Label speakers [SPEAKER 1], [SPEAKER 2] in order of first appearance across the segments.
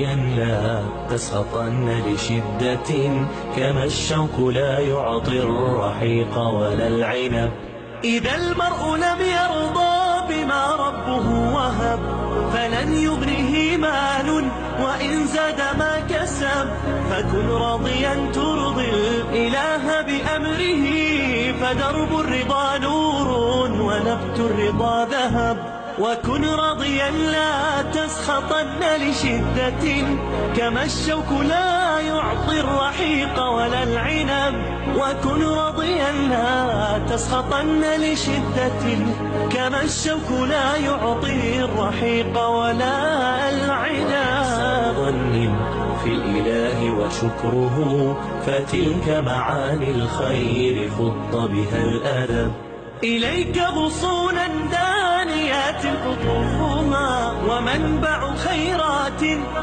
[SPEAKER 1] راضيا لا تسخطن لشدة، كما الشوك لا يعطي الرحيق ولا العنب. إذا المرء لم يرضى بما ربه وهب، فلن يغنه مال وإن زاد ما كسب. فكن راضيا ترضي الإله بأمره، فدرب الرضا نور ونبت الرضا ذهب. وكن راضيا لا تسخطن لشدة، كما الشوك لا يعطي الرحيق ولا العنب. وكن راضيا لا تسخطن لشدة، كما الشوك لا يعطي الرحيق ولا العنب. ظن في الإله وشكره، فتلك معاني الخير خط بها الأدب. إليك غصونا دانيات قطوفها، ومنبع خيرات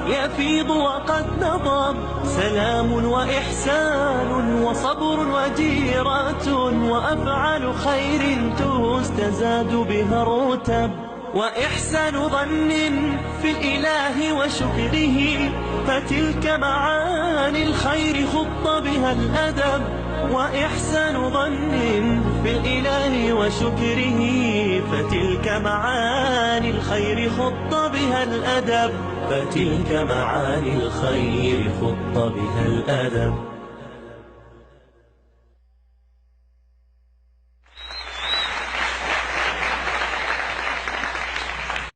[SPEAKER 1] يفيض وقد نضب. سلام وإحسان وصبر وجيرات، وأفعال خير تستزاد بها الرتب. وإحسان ظن في الإله وشكره، فتلك معاني الخير خط بها الأدب. وإحسان ظن في الإله وشكره، فتلك معاني الخير خط بها الأدب. فتلك معاني الخير خط بها الأدب.